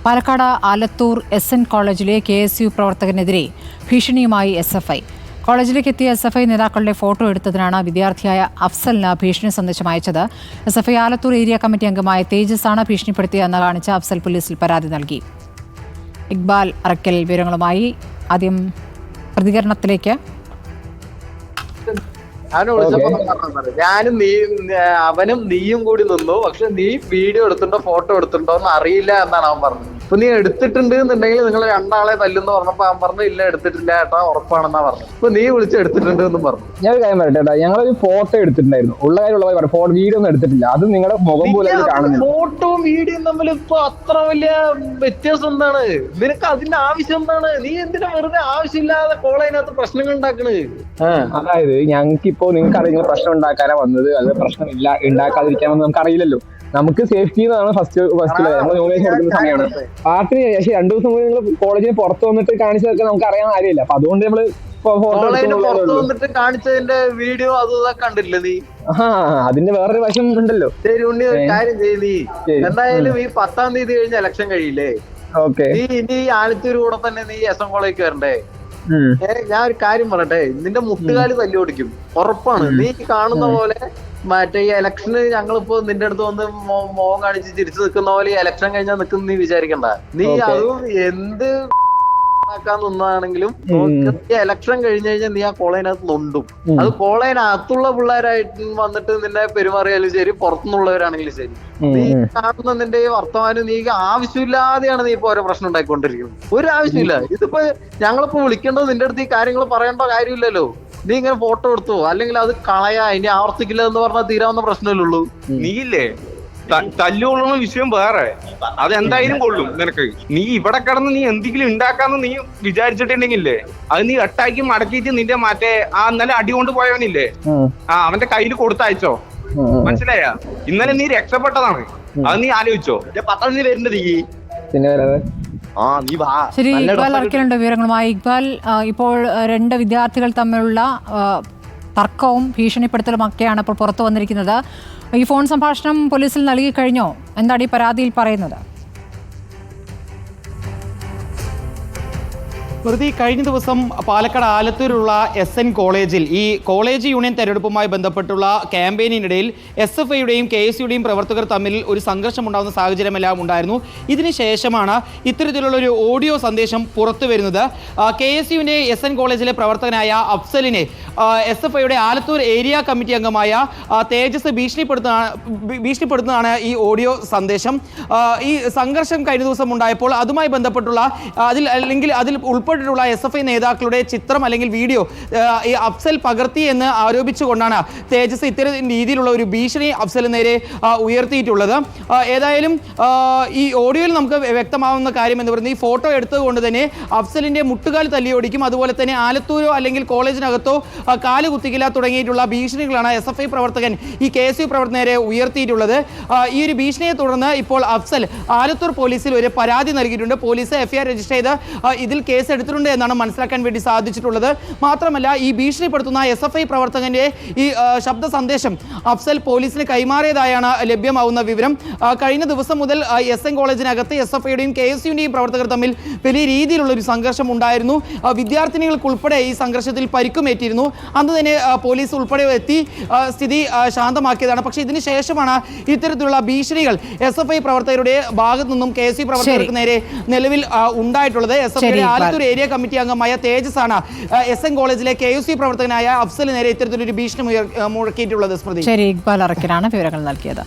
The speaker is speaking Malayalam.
പാലക്കാട് ആലത്തൂർ SN കോളേജിലെ KSU പ്രവർത്തകനെതിരെ ഭീഷണിയുമായി SFI. കോളേജിലേക്ക് എത്തിയ SFI നേതാക്കളുടെ ഫോട്ടോ എടുത്തതിനാണ് വിദ്യാർത്ഥിയായ അഫ്സലിന് ഭീഷണി സന്ദേശം അയച്ചത്. SFI ആലത്തൂർ ഏരിയ കമ്മിറ്റി അംഗമായ തേജസാണ് ഭീഷണിപ്പെടുത്തിയതെന്ന് കാണിച്ച് അഫ്സൽ പോലീസിൽ പരാതി നൽകി. ഇക്ബാൽ അറക്കൽ വിവരങ്ങളുമായി ആദ്യം പ്രതികരണത്തിലേക്ക്. ഞാനും അവനും നീയും കൂടി നിന്നു, പക്ഷെ നീ വീഡിയോ എടുത്തിട്ടുണ്ടോ ഫോട്ടോ എടുത്തിട്ടുണ്ടോ എന്ന് അറിയില്ല എന്നാണ് അവൻ പറഞ്ഞത്. അപ്പൊ നീ എടുത്തിട്ടുണ്ട് എന്നുണ്ടെങ്കിൽ നിങ്ങൾ രണ്ടാളെ തല്ലുന്ന് പറഞ്ഞപ്പോ അവൻ പറഞ്ഞു ഇല്ല എടുത്തിട്ടില്ല ഏട്ടാ ഉറപ്പാണെന്നാ പറഞ്ഞു. അപ്പൊ നീ വിളിച്ച് എടുത്തിട്ടുണ്ട് എന്നും പറഞ്ഞു. ഞാൻ ഒരു കാര്യം പറയട്ടെ ഏട്ടാ, ഞങ്ങളൊരു ഫോട്ടോ എടുത്തിട്ടുണ്ടായിരുന്നു, ഉള്ള കാര്യമുള്ള ഫോട്ടോ വീഡിയോ ഒന്നും എടുത്തിട്ടില്ല. അത് നിങ്ങളുടെ മുഖം പോലും കാണുന്നില്ല. ഫോട്ടോയും വീഡിയോയും തമ്മിൽ ഇപ്പൊ അത്ര വലിയ വ്യത്യാസം എന്താണ്? നിനക്ക് അതിന്റെ ആവശ്യം എന്താണ്? നീ എന്തിനാ വെറുതെ ആവശ്യമില്ലാതെ കോളേജിനകത്ത് പ്രശ്നങ്ങൾ ഉണ്ടാക്കണത്? അതായത് ഞങ്ങൾക്ക് ഇപ്പോ നിങ്ങൾക്ക് അറിയുന്ന പ്രശ്നം ഉണ്ടാക്കാനാ വന്നത്, അത് പ്രശ്നം ഉണ്ടാക്കാതിരിക്കാമെന്ന് നമുക്ക് അറിയില്ലല്ലോ. നമുക്ക് സേഫ്റ്റി എന്നാണ് ഫസ്റ്റ് നമ്മൾ നോളേജ് കൊടുക്കുന്ന സമയമാണ്. പാർട്ടിന് ശേഷം 2 ദിവസം മുതൽ നിങ്ങൾ കോളേജിന് പുറത്ത് വന്നിട്ട് കാണിച്ചതൊക്കെ നമുക്ക് അറിയാൻ കാര്യമില്ല. അപ്പൊ അതുകൊണ്ട് നമ്മള് വന്നിട്ട് കാണിച്ചതിന്റെ വീഡിയോ അത് കണ്ടില്ല നീ? അതിന്റെ വേറൊരു വശം ഉണ്ടല്ലോ. ശരി ഉണ്ണി, ഒരു കാര്യം ചെയ്യ്, നീ എന്തായാലും ഈ 10-ാം തീയതി കഴിഞ്ഞ ഇലക്ഷൻ കഴിയില്ലേ? നീ ഇനി ആലത്തൂർ കൂടെ തന്നെ നീ SM കോളേജിലേക്ക് വരണ്ടേ? ഞാൻ ഒരു കാര്യം പറയട്ടെ, നിന്റെ മുട്ടുകാല് തല്ലി ഓടിക്കും ഉറപ്പാണ്. നീ കാണുന്ന പോലെ മറ്റേ ഈ ഇലക്ഷന് ഞങ്ങളിപ്പോ നിന്റെ അടുത്ത് വന്ന് മോഹം കാണിച്ച് ചിരിച്ചു നിൽക്കുന്ന പോലെ ഈ ഇലക്ഷൻ കഴിഞ്ഞാൽ നിൽക്കുന്ന നീ വിചാരിക്കണ്ട. നീ അതും എന്ത് ാക്കാൻ നിന്നാണെങ്കിലും ഇലക്ഷൻ കഴിഞ്ഞു കഴിഞ്ഞാൽ നീ ആ കോളേജിനകത്ത് നൊണ്ടും. അത് കോളേജിനകത്തുള്ള പിള്ളേരായിട്ട് വന്നിട്ട് നിന്നെ പെരുമാറിയാലും ശരി, പുറത്തുനിന്നുള്ളവരാണെങ്കിലും ശരി, നീ കാണുന്ന നിന്റെ ഈ വർത്തമാനം നീ ആവശ്യമില്ലാതെയാണ് നീ ഇപ്പൊ ഓരോ പ്രശ്നം ഉണ്ടാക്കിക്കൊണ്ടിരിക്കുന്നത്. ഒരു ആവശ്യമില്ല. ഇതിപ്പോ ഞങ്ങളിപ്പോ വിളിക്കേണ്ടത് നിന്റെ അടുത്ത് ഈ കാര്യങ്ങൾ പറയേണ്ട കാര്യമില്ലല്ലോ. നീ ഇങ്ങനെ ഫോട്ടോ എടുത്തു അല്ലെങ്കിൽ അത് കളയാ, ഇനി ആവർത്തിക്കില്ല എന്ന് പറഞ്ഞാൽ തീരാവുന്ന പ്രശ്നമല്ലേ ഉള്ളൂ. നീയില്ലേ തല്ലുകൊള്ളുന്ന വിഷയം വേറെ, അതെന്തായാലും കൊള്ളും നിനക്ക്. നീ ഇവിടെ കിടന്ന് നീ എന്തെങ്കിലും ഉണ്ടാക്കാന്ന് നീ വിചാരിച്ചിട്ടുണ്ടെങ്കിലേ അത് നീ എട്ടാക്കി മടക്കിയിട്ട് നിന്റെ മറ്റേ ആ ഇന്നലെ അടി കൊണ്ട് പോയവനില്ലേ അവന്റെ കയ്യിൽ കൊടുത്തയച്ചോ, മനസ്സിലായ? ഇന്നലെ നീ രക്ഷപ്പെട്ടതാണ്, അത് നീ ആലോചിച്ചോ? 10-ാം തീയതി വരുന്നത് നീ ശരി. ഇക്ബാൽ അറക്കലുണ്ട് വിവരങ്ങളുമായി. ഇക്ബാൽ, ഇപ്പോൾ 2 വിദ്യാർത്ഥികൾ തമ്മിലുള്ള തർക്കവും ഭീഷണിപ്പെടുത്തലും ഒക്കെയാണ് ഇപ്പോൾ പുറത്തു വന്നിരിക്കുന്നത്. ഈ ഫോൺ സംഭാഷണം പോലീസിൽ നൽകി കഴിഞ്ഞോ? എന്താണ് ഈ പരാതിയിൽ പറയുന്നത്? സ്മൃതി, കഴിഞ്ഞ ദിവസം പാലക്കാട് ആലത്തൂരുള്ള SN കോളേജിൽ ഈ കോളേജ് യൂണിയൻ തെരഞ്ഞെടുപ്പുമായി ബന്ധപ്പെട്ടുള്ള ക്യാമ്പയിനിനിടയിൽ SFIയുടെയും KSUടെയും പ്രവർത്തകർ തമ്മിൽ ഒരു സംഘർഷമുണ്ടാകുന്ന സാഹചര്യമെല്ലാം ഉണ്ടായിരുന്നു. ഇതിനുശേഷമാണ് ഇത്തരത്തിലുള്ള ഒരു ഓഡിയോ സന്ദേശം പുറത്തു വരുന്നത്. KSUവിൻ്റെ SN കോളേജിലെ പ്രവർത്തകനായ അഫ്സലിനെ SFIയുടെ ആലത്തൂർ ഏരിയ കമ്മിറ്റി അംഗമായ തേജസ് ഭീഷണിപ്പെടുത്തുന്നതാണ് ഈ ഓഡിയോ സന്ദേശം. ഈ സംഘർഷം കഴിഞ്ഞ ദിവസം ഉണ്ടായപ്പോൾ അതുമായി ബന്ധപ്പെട്ടുള്ള അതിൽ ഉൾപ്പെട്ടിട്ടുള്ള SFI നേതാക്കളുടെ ചിത്രം അല്ലെങ്കിൽ വീഡിയോ ഈ അഫ്സൽ പകർത്തി എന്ന് ആരോപിച്ചുകൊണ്ടാണ് തേജസ് ഇത്തരം രീതിയിലുള്ള ഒരു ഭീഷണി അഫ്സലിന് നേരെ ഉയർത്തിയിട്ടുള്ളത്. ഏതായാലും ഈ ഓഡിയോയിൽ നമുക്ക് വ്യക്തമാവുന്ന കാര്യം എന്ന് പറയുന്നത് ഈ ഫോട്ടോ എടുത്തതുകൊണ്ട് തന്നെ അഫ്സലിന്റെ മുട്ടുകാൽ തല്ലിയോടിക്കും, അതുപോലെ തന്നെ ആലത്തൂരോ അല്ലെങ്കിൽ കോളേജിനകത്തോ കാല് കുത്തിക്കില്ല തുടങ്ങിയിട്ടുള്ള ഭീഷണികളാണ് SFI പ്രവർത്തകൻ ഈ KSU പ്രവർത്തകന് നേരെ ഉയർത്തിയിട്ടുള്ളത്. ഈ ഒരു ഭീഷണിയെ തുടർന്ന് ഇപ്പോൾ അഫ്സൽ ആലത്തൂർ പോലീസിൽ ഒരു പരാതി നൽകിയിട്ടുണ്ട്. പോലീസ് FIR രജിസ്റ്റർ ചെയ്ത് ഇതിൽ കേസ് എടുത്തിട്ടുണ്ട് എന്നാണ് മനസ്സിലാക്കാൻ വേണ്ടി സാധിച്ചിട്ടുള്ളത്. മാത്രമല്ല ഈ ഭീഷണിപ്പെടുത്തുന്ന SFI പ്രവർത്തകന്റെ ഈ ശബ്ദ സന്ദേശം അഫ്സൽ പോലീസിന് കൈമാറിയതായാണ് ലഭ്യമാവുന്ന വിവരം. കഴിഞ്ഞ ദിവസം മുതൽ SN കോളേജിനകത്ത് SFIയുടെയും KSUവിന്റെയും പ്രവർത്തകർ തമ്മിൽ വലിയ രീതിയിലുള്ള ഒരു സംഘർഷം ഉണ്ടായിരുന്നു. വിദ്യാർത്ഥിനികൾക്കുൾപ്പെടെ ഈ സംഘർഷത്തിൽ പരിക്കുമേറ്റിരുന്നു. അന്ന് തന്നെ പോലീസ് ഉൾപ്പെടെ എത്തി സ്ഥിതി ശാന്തമാക്കിയതാണ്. പക്ഷേ ഇതിന് ശേഷമാണ് ഇത്തരത്തിലുള്ള ഭീഷണികൾ SFI പ്രവർത്തകരുടെ ഭാഗത്തു നിന്നും KSU പ്രവർത്തകർക്ക് നേരെ നിലവിൽ ഉണ്ടായിട്ടുള്ളത്. SFIയുടെ ആലത്തൂർ ഏരിയ കമ്മിറ്റി അംഗമായ തേജസാണ് SN കോളേജിലെ KSU പ്രവർത്തകനായ അഫ്സലിന് നേരെ ഇത്തരത്തിലൊരു ഭീഷണി മുഴക്കിയിട്ടുള്ളത്. സ്മൃതി. ശരി, ഇക്ബാൽ അറക്കലാണ് വിവരങ്ങൾ നൽകിയത്.